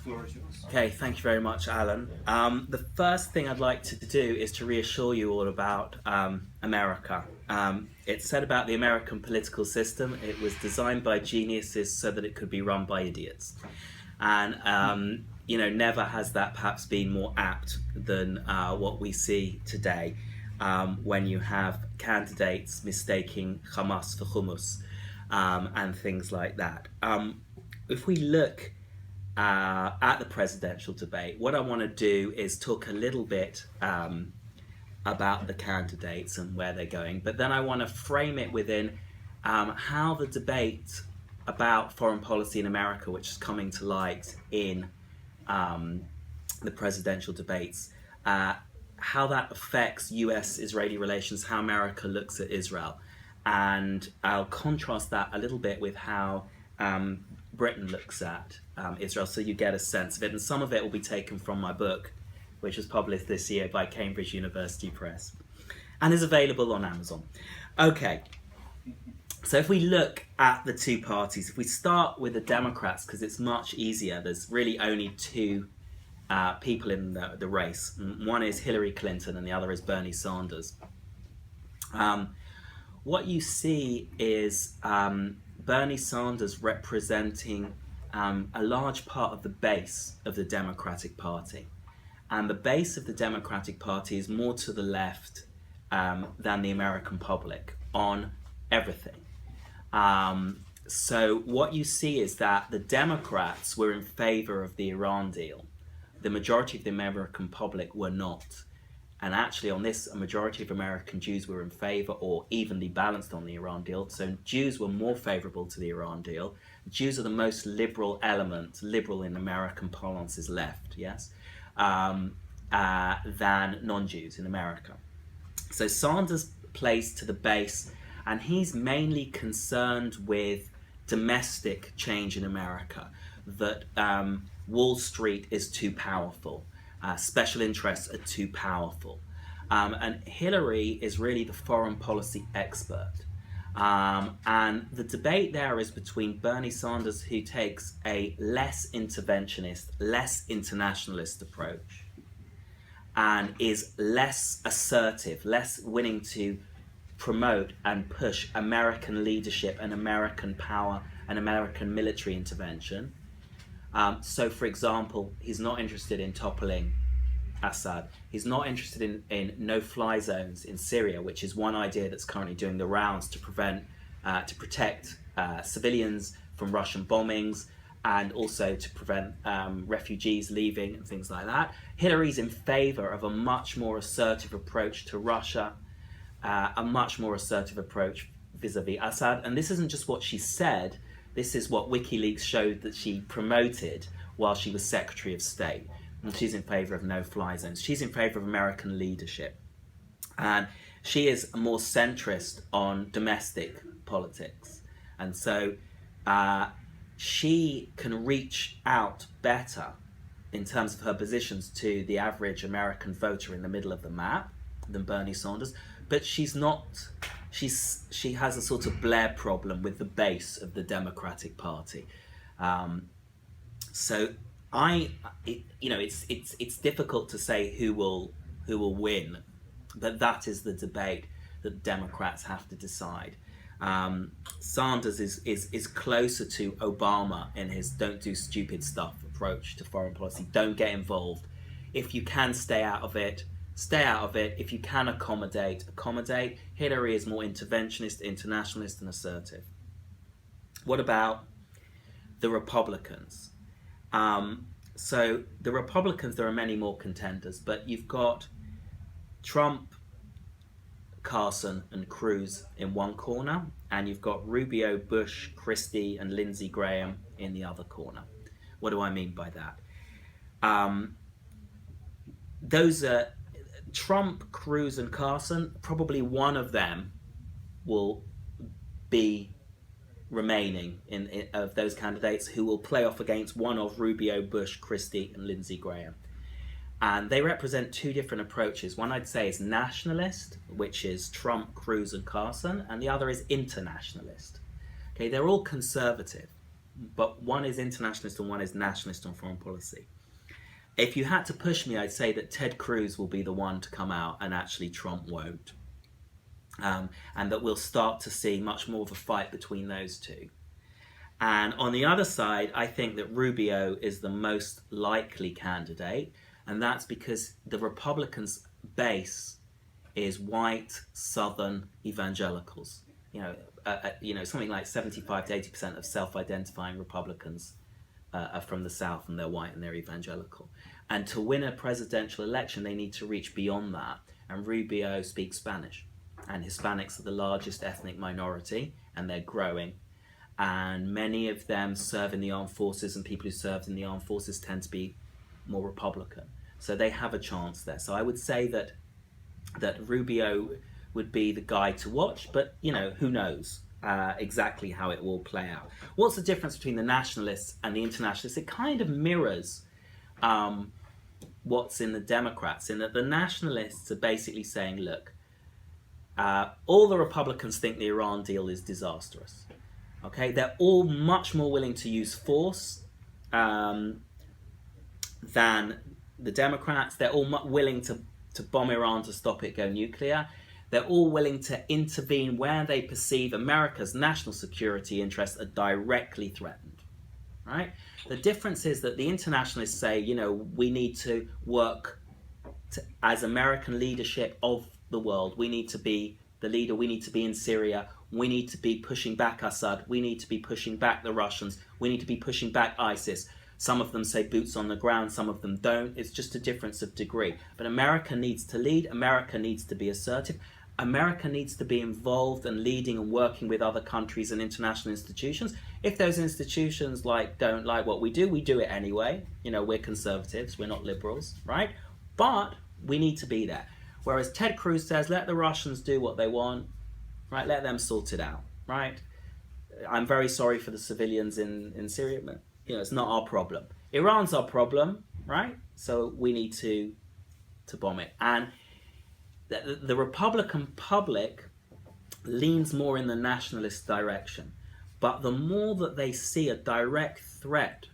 floor is yours. Okay, thank you very much, Alan. The first thing I'd like to do is to reassure you all about America. It's said about the American political system, it was designed by geniuses so that it could be run by idiots. And, never has that perhaps been more apt than what we see today when you have candidates mistaking Hamas for hummus and things like that. If we look at the presidential debate, what I want to do is talk a little bit about the candidates and where they're going, but then I want to frame it within how the debate about foreign policy in America, which is coming to light in the presidential debates, how that affects US-Israeli relations, how America looks at Israel. And I'll contrast that a little bit with how Britain looks at Israel, so you get a sense of it. And some of it will be taken from my book, which was published this year by Cambridge University Press and is available on Amazon. Okay, so if we look at the two parties, if we start with the Democrats, because it's much easier, there's really only two people in the race. One is Hillary Clinton and the other is Bernie Sanders. What you see is Bernie Sanders representing a large part of the base of the Democratic Party. And the base of the Democratic Party is more to the left than the American public on everything. So what you see is that the Democrats were in favor of the Iran deal. The majority of the American public were not. And actually on this, a majority of American Jews were in favor or evenly balanced on the Iran deal. So Jews were more favorable to the Iran deal. Jews are the most liberal element, liberal in American parlance is left, yes, than non-Jews in America. So Sanders plays to the base, and he's mainly concerned with domestic change in America, that Wall Street is too powerful. Special interests are too powerful. And Hillary is really the foreign policy expert. And the debate there is between Bernie Sanders, who takes a less interventionist, less internationalist approach, and is less assertive, less willing to promote and push American leadership and American power and American military intervention. So, for example, he's not interested in toppling Assad. He's not interested in no-fly zones in Syria, which is one idea that's currently doing the rounds to protect civilians from Russian bombings and also to prevent refugees leaving and things like that. Hillary's in favor of a much more assertive approach to Russia, a much more assertive approach vis-a-vis Assad. And this isn't just what she said. This is what WikiLeaks showed that she promoted while she was Secretary of State. And she's in favor of no-fly zones. She's in favor of American leadership. And she is more centrist on domestic politics. And so she can reach out better in terms of her positions to the average American voter in the middle of the map than Bernie Sanders. But she's not... She has a sort of Blair problem with the base of the Democratic Party. It's difficult to say who will win, but that is the debate that Democrats have to decide. Sanders is closer to Obama in his don't do stupid stuff approach to foreign policy. Don't get involved. If you can stay out of it, stay out of it. If you can accommodate. Hillary is more interventionist, internationalist, and assertive. What about the Republicans? So the Republicans, there are many more contenders, but you've got Trump, Carson, and Cruz in one corner, and you've got Rubio, Bush, Christie, and Lindsey Graham in the other corner. What do I mean by that? Those are Trump, Cruz, and Carson. Probably one of them will be remaining of those candidates who will play off against one of Rubio, Bush, Christie, and Lindsey Graham. And they represent two different approaches. One I'd say is nationalist, which is Trump, Cruz, and Carson, and the other is internationalist. Okay, they're all conservative. but one is internationalist and one is nationalist on foreign policy. If you had to push me, I'd say that Ted Cruz will be the one to come out and actually Trump won't. And that we'll start to see much more of a fight between those two. And on the other side, I think that Rubio is the most likely candidate, and that's because the Republicans' base is white Southern evangelicals. Something like 75 to 80% of self-identifying Republicans are from the South, and they're white and they're evangelical. And to win a presidential election, they need to reach beyond that. And Rubio speaks Spanish, and Hispanics are the largest ethnic minority, and they're growing. And many of them serve in the armed forces, and people who served in the armed forces tend to be more Republican. So they have a chance there. So I would say that Rubio would be the guy to watch, but who knows exactly how it will play out. What's the difference between the nationalists and the internationalists? It kind of mirrors what's in the Democrats, in that the nationalists are basically saying, look, all the Republicans think the Iran deal is disastrous. Okay, they're all much more willing to use force than the Democrats. They're all willing to bomb Iran to stop it go nuclear. They're all willing to intervene where they perceive America's national security interests are directly threatened. Right? The difference is that the internationalists say, we need to work as American leadership of the world. We need to be the leader. We need to be in Syria. We need to be pushing back Assad. We need to be pushing back the Russians. We need to be pushing back ISIS. Some of them say boots on the ground, some of them don't. It's just a difference of degree. But America needs to lead. America needs to be assertive. America needs to be involved and leading and working with other countries and international institutions. If those institutions don't like what we do it anyway. We're conservatives, we're not liberals, right? But we need to be there. Whereas Ted Cruz says, let the Russians do what they want, right? Let them sort it out, right? I'm very sorry for the civilians in Syria, but it's not our problem. Iran's our problem, right? So we need to bomb it. And the Republican public leans more in the nationalist direction. But the more that they see a direct threat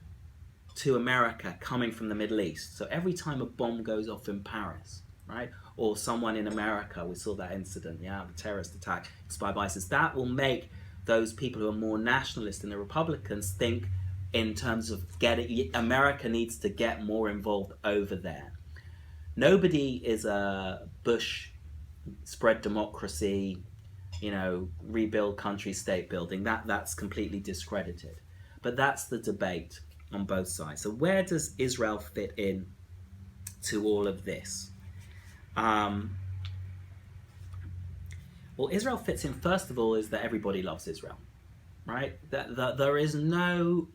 to America coming from the Middle East, so every time a bomb goes off in Paris, right, or someone in America, we saw that incident, the terrorist attack inspired by ISIS, that will make those people who are more nationalist than the Republicans think in terms of America needs to get more involved over there. Nobody is a Bush spread democracy, rebuild country state building. That's completely discredited. But that's the debate on both sides. So where does Israel fit in to all of this? Well, Israel fits in, first of all, is that everybody loves Israel, right? That there is no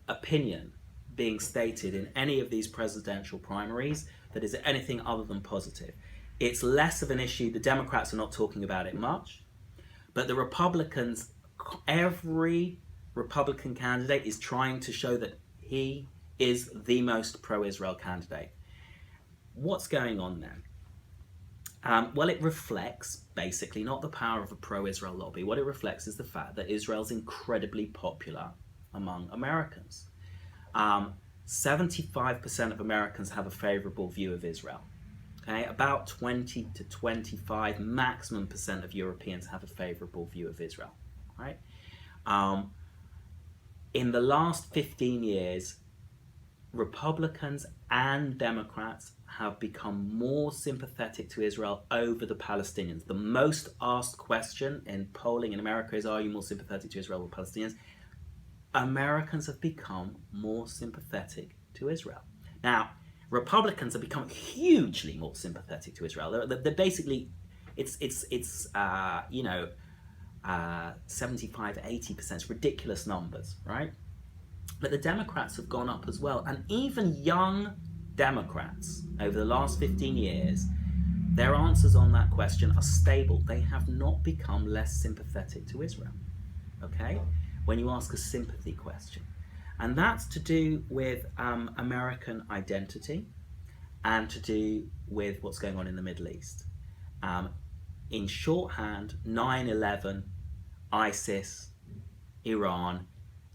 opinion being stated in any of these presidential primaries that is anything other than positive. It's less of an issue. The Democrats are not talking about it much, but the Republicans, every Republican candidate is trying to show that he is the most pro-Israel candidate. What's going on then? Well, it reflects basically not the power of a pro-Israel lobby. What it reflects is the fact that Israel's incredibly popular among Americans. 75% of Americans have a favorable view of Israel. Okay, about 20 to 25 maximum percent of Europeans have a favorable view of Israel. Right? In the last 15 years, Republicans and Democrats have become more sympathetic to Israel over the Palestinians. The most asked question in polling in America is, are you more sympathetic to Israel or Palestinians? Americans have become more sympathetic to Israel. Now, Republicans have become hugely more sympathetic to Israel. They're basically, it's 75, 80%. It's ridiculous numbers, right? But the Democrats have gone up as well. And even young Democrats over the last 15 years, their answers on that question are stable. They have not become less sympathetic to Israel, okay? When you ask a sympathy question. And that's to do with American identity and to do with what's going on in the Middle East. In shorthand, 9/11, ISIS, Iran,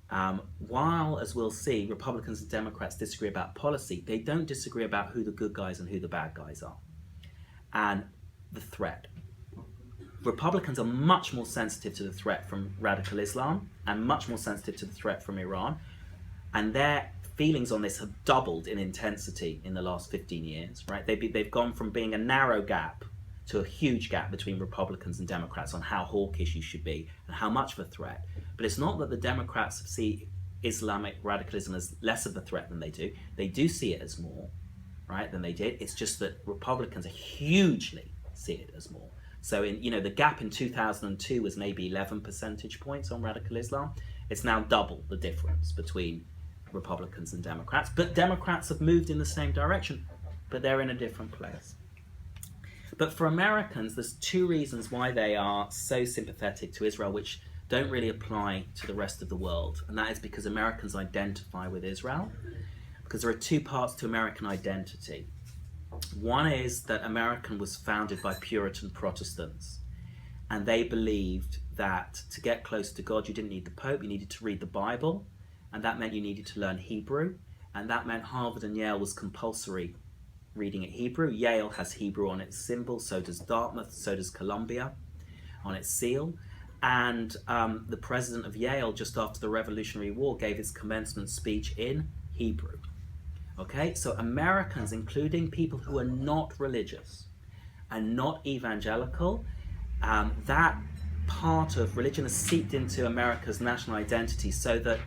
While, as we'll see, Republicans and Democrats disagree about policy, they don't disagree about who the good guys and who the bad guys are, and the threat. Republicans are much more sensitive to the threat from radical Islam and much more sensitive to the threat from Iran, and their feelings on this have doubled in intensity in the last 15 years, right? They've gone from being a narrow gap to a huge gap between Republicans and Democrats on how hawkish you should be and how much of a threat. But it's not that the Democrats see Islamic radicalism as less of a threat than they do. They do see it as more, right, than they did. It's just that Republicans hugely see it as more. So the gap in 2002 was maybe 11 percentage points on radical Islam. It's now double the difference between Republicans and Democrats. But Democrats have moved in the same direction, but they're in a different place. But for Americans, there's two reasons why they are so sympathetic to Israel, which don't really apply to the rest of the world. And that is because Americans identify with Israel, because there are two parts to American identity. One is that America was founded by Puritan Protestants, and they believed that to get close to God, you didn't need the Pope, you needed to read the Bible, and that meant you needed to learn Hebrew, and that meant Harvard and Yale was compulsory reading at Hebrew. Yale has Hebrew on its symbol, so does Dartmouth, so does Columbia on its seal. And the president of Yale, just after the Revolutionary War, gave his commencement speech in Hebrew. Okay, so Americans, including people who are not religious and not evangelical, that part of religion has seeped into America's national identity, so that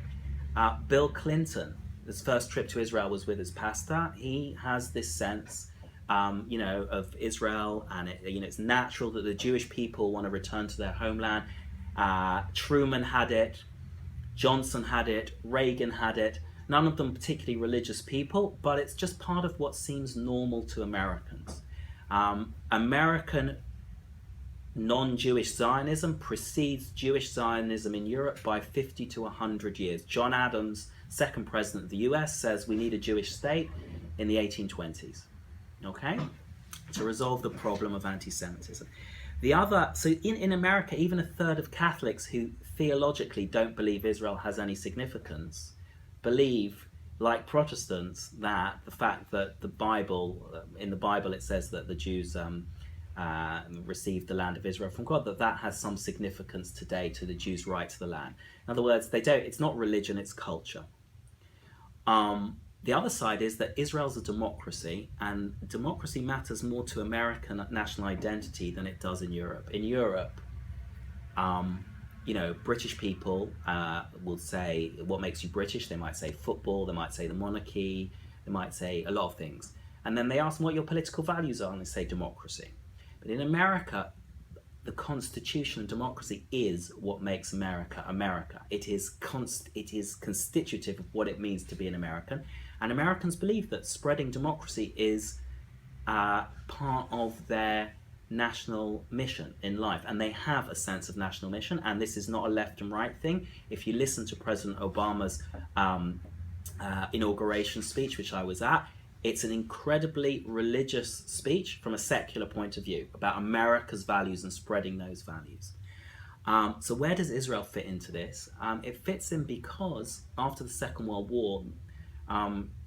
Bill Clinton, his first trip to Israel was with his pastor. He has this sense, of Israel, and it's natural that the Jewish people want to return to their homeland. Truman had it, Johnson had it, Reagan had it. None of them particularly religious people, but it's just part of what seems normal to Americans. American non-Jewish Zionism precedes Jewish Zionism in Europe by 50 to 100 years. John Adams, second president of the US, says we need a Jewish state in the 1820s, okay, to resolve the problem of anti-Semitism. So in America, even a third of Catholics who theologically don't believe Israel has any significance believe, like Protestants, that the fact that in the Bible it says that the Jews received the land of Israel from God, that has some significance today to the Jews' right to the land. In other words, it's not religion, it's culture. The other side is that Israel's a democracy, and democracy matters more to American national identity than it does in Europe. In Europe, British people will say, what makes you British? They might say football, they might say the monarchy, they might say a lot of things. And then they ask them what your political values are, and they say democracy. But in America, the Constitution and democracy is what makes America America. It is constitutive of what it means to be an American. And Americans believe that spreading democracy is part of their national mission in life, and they have a sense of national mission. And this is not a left and right thing. If you listen to President Obama's inauguration speech, which I was at, it's an incredibly religious speech from a secular point of view about America's values and spreading those values. So where does Israel fit into this? It fits in because after the Second World War,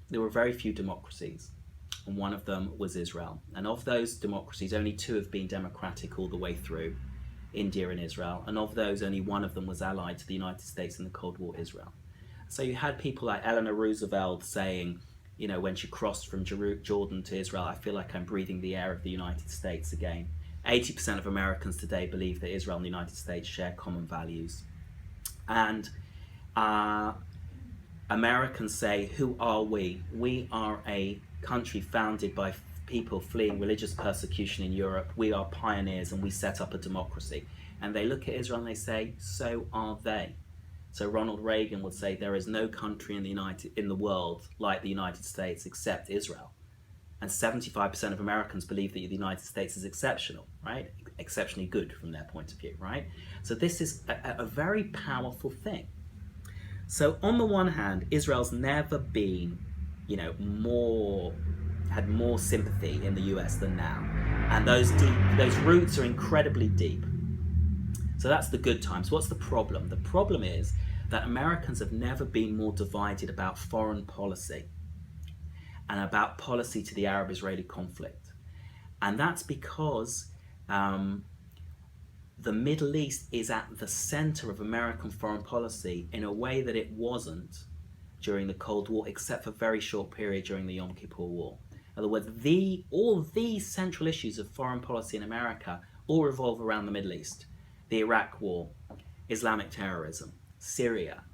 there were very few democracies, and one of them was Israel. And of those democracies, only two have been democratic all the way through, India and Israel. And of those, only one of them was allied to the United States in the Cold War, Israel. So you had people like Eleanor Roosevelt saying, when she crossed from Jordan to Israel, I feel like I'm breathing the air of the United States again. 80% of Americans today believe that Israel and the United States share common values. And Americans say, who are we? We are a country founded by people fleeing religious persecution in Europe. We are pioneers and we set up a democracy. And they look at Israel and they say, so are they. So Ronald Reagan would say there is no country in the world like the United States except Israel. And 75% of Americans believe that the United States is exceptional, right? Exceptionally good from their point of view, right? So this is a very powerful thing. So on the one hand, Israel's never been, had more sympathy in the US than now. And those roots are incredibly deep. So that's the good times. What's the problem? The problem is that Americans have never been more divided about foreign policy and about policy to the Arab-Israeli conflict. And that's because the Middle East is at the center of American foreign policy in a way that it wasn't during the Cold War, except for a very short period during the Yom Kippur War. In other words, all these central issues of foreign policy in America all revolve around the Middle East. The Iraq War, Islamic terrorism, Syria,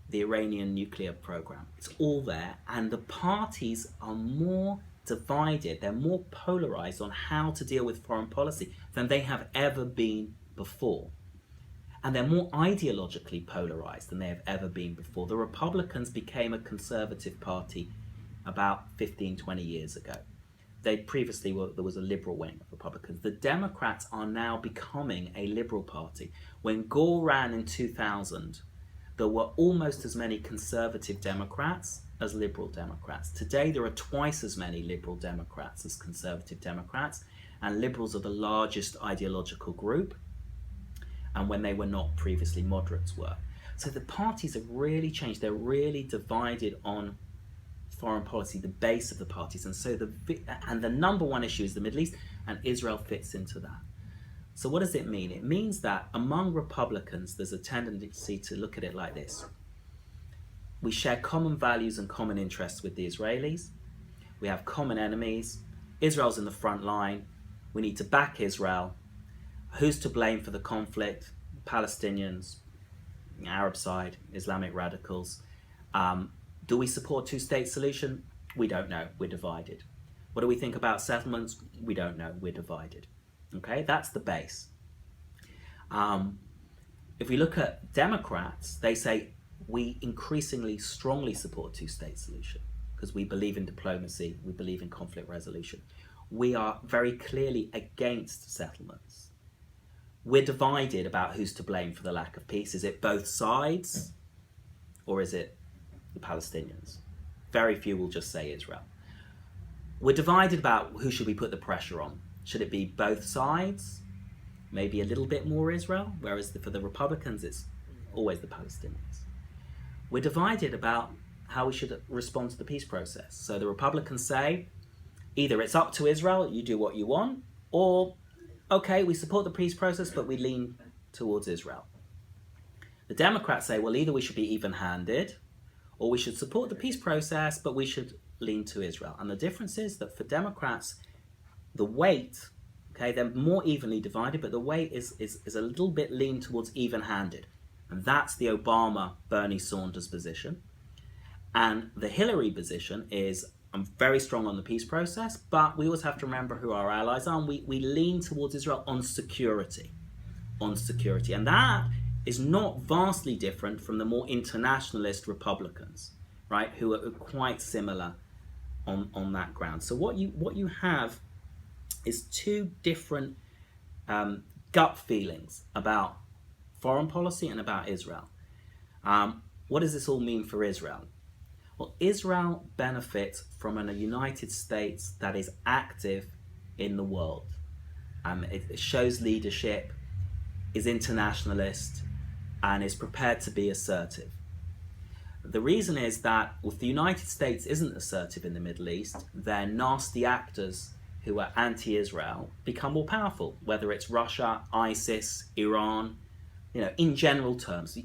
the Iranian nuclear program. It's all there, and the parties are more divided, they're more polarized on how to deal with foreign policy than they have ever been before. And they're more ideologically polarized than they have ever been before. The Republicans became a conservative party about 15, 20 years ago. They previously there was a liberal wing of Republicans. The Democrats are now becoming a liberal party. When Gore ran in 2000, there were almost as many conservative Democrats as liberal Democrats. Today there are twice as many liberal Democrats as conservative Democrats, and liberals are the largest ideological group, and when they were not previously, moderates were. So the parties have really changed. They're really divided on foreign policy, the base of the parties, and so the number one issue is the Middle East, and Israel fits into that. So what does it mean? It means that among Republicans, there's a tendency to look at it like this. We share common values and common interests with the Israelis. We have common enemies. Israel's in the front line. We need to back Israel. Who's to blame for the conflict? Palestinians, Arab side, Islamic radicals. Do we support a two-state solution? We don't know. We're divided. What do we think about settlements? We don't know. We're divided. Okay, that's the base. If we look at Democrats, they say we increasingly strongly support a two-state solution because we believe in diplomacy, we believe in conflict resolution. We are very clearly against settlements. We're divided about who's to blame for the lack of peace. Is it both sides or is it the Palestinians? Very few will just say Israel. We're divided about who should we put the pressure on. Should it be both sides? Maybe a little bit more Israel, whereas for the Republicans, it's always the Palestinians. We're divided about how we should respond to the peace process. So the Republicans say, either it's up to Israel, you do what you want, or, okay, we support the peace process, but we lean towards Israel. The Democrats say, well, either we should be even-handed, or we should support the peace process, but we should lean to Israel. And the difference is that for Democrats, the weight, okay, they're more evenly divided, but the weight is a little bit lean towards even-handed. And that's the Obama, Bernie Sanders position. And the Hillary position is, I'm very strong on the peace process, but we always have to remember who our allies are, and we lean towards Israel on security. And that is not vastly different from the more internationalist Republicans, right, who are quite similar on that ground. So what you have is two different gut feelings about foreign policy and about Israel. What does this all mean for Israel? Well, Israel benefits from a United States that is active in the world. It shows leadership, is internationalist, and is prepared to be assertive. The reason is that if the United States isn't assertive in the Middle East, then nasty actors who are anti-Israel become more powerful, whether it's Russia, ISIS, Iran, in general terms.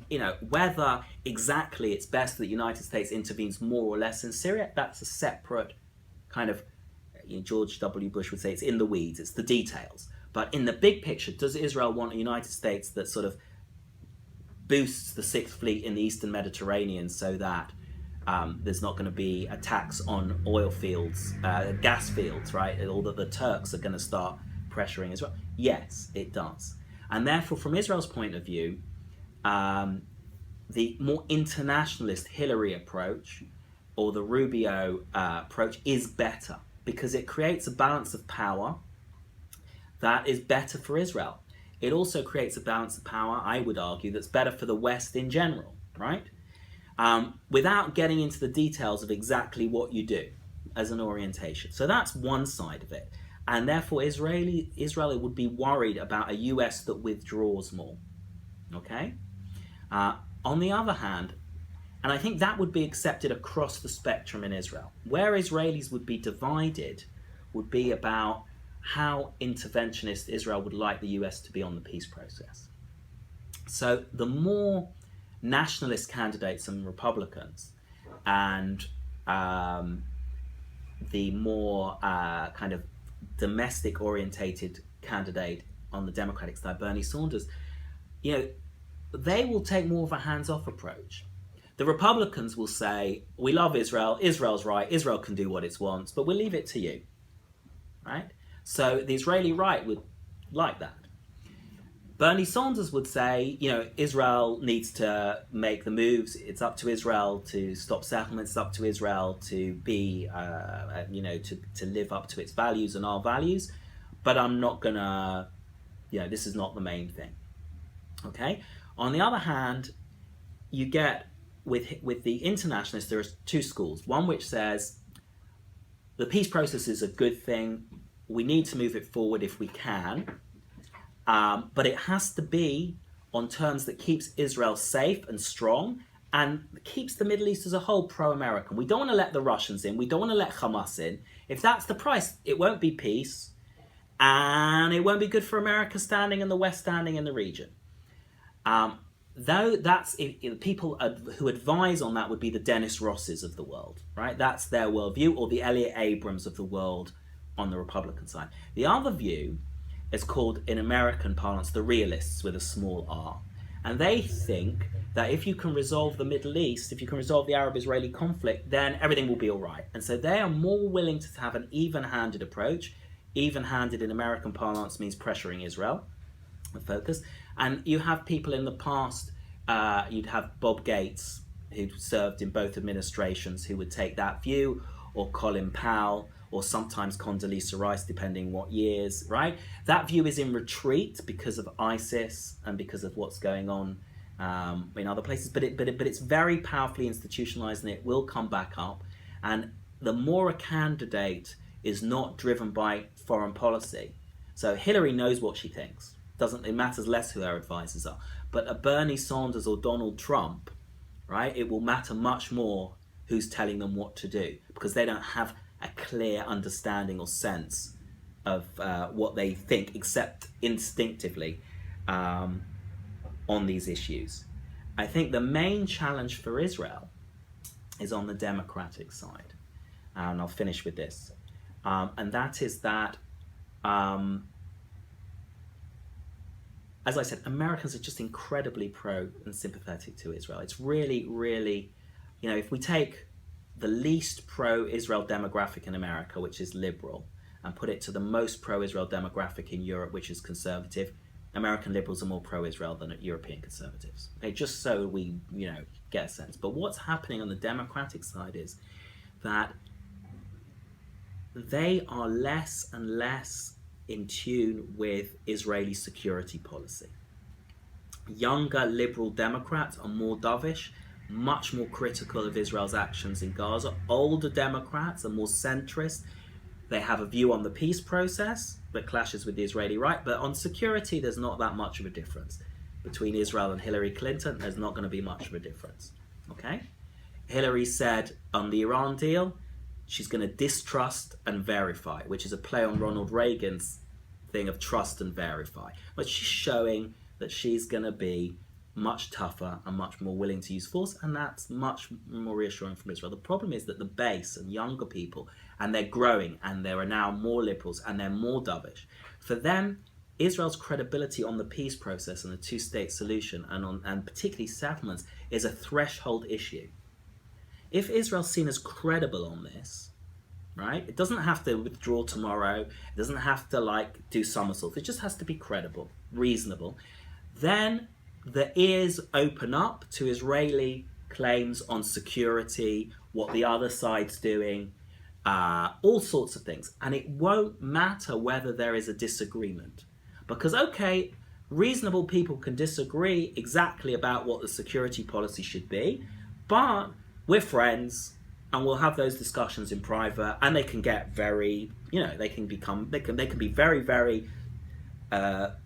Whether exactly it's best that the United States intervenes more or less in Syria, that's a separate kind of, George W. Bush would say it's in the weeds, it's the details. But in the big picture, does Israel want a United States that sort of boosts the Sixth Fleet in the Eastern Mediterranean so that there's not going to be attacks on oil fields, gas fields, right? Or that the Turks are going to start pressuring Israel? Yes, it does. And therefore, from Israel's point of view, the more internationalist Hillary approach or the Rubio approach is better because it creates a balance of power that is better for Israel. It also creates a balance of power, I would argue, that's better for the West in general, right? Without getting into the details of exactly what you do as an orientation. So that's one side of it. And therefore, Israel would be worried about a US that withdraws more, okay? On the other hand, and I think that would be accepted across the spectrum in Israel, where Israelis would be divided would be about how interventionist Israel would like the US to be on the peace process. So the more nationalist candidates and Republicans, and the more kind of domestic orientated candidate on the Democratic side, Bernie Sanders, they will take more of a hands-off approach. The Republicans will say, we love Israel, Israel's right, Israel can do what it wants, but we'll leave it to you, right? So the Israeli right would like that. Bernie Sanders would say, Israel needs to make the moves. It's up to Israel to stop settlements. It's up to Israel to be, to live up to its values and our values. But I'm not gonna, this is not the main thing. Okay. On the other hand, you get with the internationalists, there are two schools. One which says the peace process is a good thing. We need to move it forward if we can. But it has to be on terms that keeps Israel safe and strong and keeps the Middle East as a whole pro-American. We don't want to let the Russians in. We don't want to let Hamas in. If that's the price, it won't be peace. And it won't be good for America standing and the West standing in the region. Though that's people who advise on that would be the Dennis Rosses of the world, right? That's their worldview, or the Elliot Abrams of the world on the Republican side. The other view is called, in American parlance, the realists with a small r. And they think that if you can resolve the Middle East, if you can resolve the Arab-Israeli conflict, then everything will be all right. And so they are more willing to have an even-handed approach. Even-handed in American parlance means pressuring Israel, the focus. And you have people in the past, you'd have Bob Gates, who served in both administrations, who would take that view, or Colin Powell, or sometimes Condoleezza Rice, depending what years, right? That view is in retreat because of ISIS and because of what's going on in other places, but it's very powerfully institutionalized, and it will come back up. And the more a candidate is not driven by foreign policy, so Hillary knows what she thinks. It matters less who her advisors are. But a Bernie Sanders or Donald Trump, right? It will matter much more who's telling them what to do, because they don't have a clear understanding or sense of what they think, except instinctively on these issues. I think the main challenge for Israel is on the Democratic side. And I'll finish with this. And that is that, as I said, Americans are just incredibly pro and sympathetic to Israel. It's really, really, if we take the least pro-Israel demographic in America, which is liberal, and put it to the most pro-Israel demographic in Europe, which is conservative, American liberals are more pro-Israel than European conservatives. Okay, just so we, get a sense. But what's happening on the Democratic side is that they are less and less in tune with Israeli security policy. Younger liberal Democrats are more dovish, much more critical of Israel's actions in Gaza. Older Democrats are more centrist. They have a view on the peace process that clashes with the Israeli right, but on security, there's not that much of a difference. Between Israel and Hillary Clinton, there's not going to be much of a difference. Okay? Hillary said on the Iran deal, she's going to distrust and verify, which is a play on Ronald Reagan's thing of trust and verify. But she's showing that she's going to be much tougher and much more willing to use force, and that's much more reassuring from Israel. The problem is that the base and younger people, and they're growing, and there are now more liberals, and they're more dovish. For them, Israel's credibility on the peace process and the two-state solution, and particularly settlements, is a threshold issue. If Israel's seen as credible on this, right, it doesn't have to withdraw tomorrow, it doesn't have to do somersaults, it just has to be credible, reasonable, then the ears open up to Israeli claims on security, what the other side's doing, all sorts of things. And it won't matter whether there is a disagreement. Because, okay, reasonable people can disagree exactly about what the security policy should be, but we're friends and we'll have those discussions in private, and they can get very, they can be very, very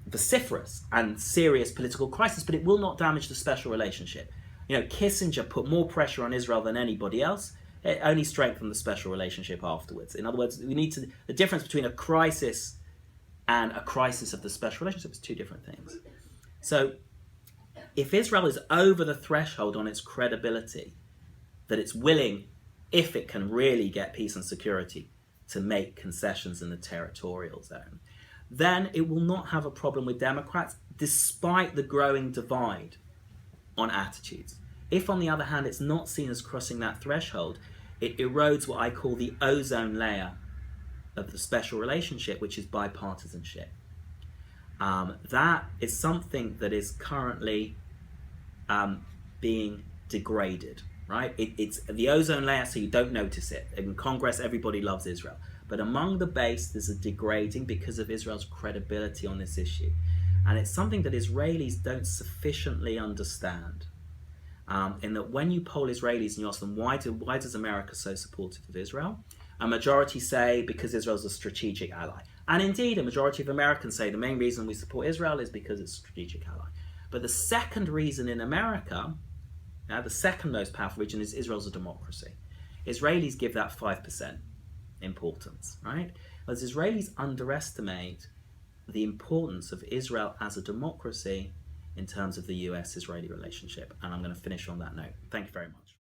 vociferous and serious political crisis, but it will not damage the special relationship. Kissinger put more pressure on Israel than anybody else. It only strengthened the special relationship afterwards. In other words, the difference between a crisis and a crisis of the special relationship is two different things. So if Israel is over the threshold on its credibility, that it's willing, if it can really get peace and security, to make concessions in the territorial zone, then it will not have a problem with Democrats, despite the growing divide on attitudes. If, on the other hand, it's not seen as crossing that threshold, it erodes what I call the ozone layer of the special relationship, which is bipartisanship. That is something that is currently being degraded, right? It's the ozone layer, so you don't notice it. In Congress, everybody loves Israel. But among the base, there's a degrading because of Israel's credibility on this issue. And it's something that Israelis don't sufficiently understand. In that when you poll Israelis and you ask them, why does America so supportive of Israel? A majority say because Israel's a strategic ally. And indeed, a majority of Americans say the main reason we support Israel is because it's a strategic ally. But the second reason in America, the second most powerful region, is Israel's a democracy. Israelis give that 5% importance, right? As Israelis underestimate the importance of Israel as a democracy in terms of the US-Israeli relationship. And I'm going to finish on that note. Thank you very much.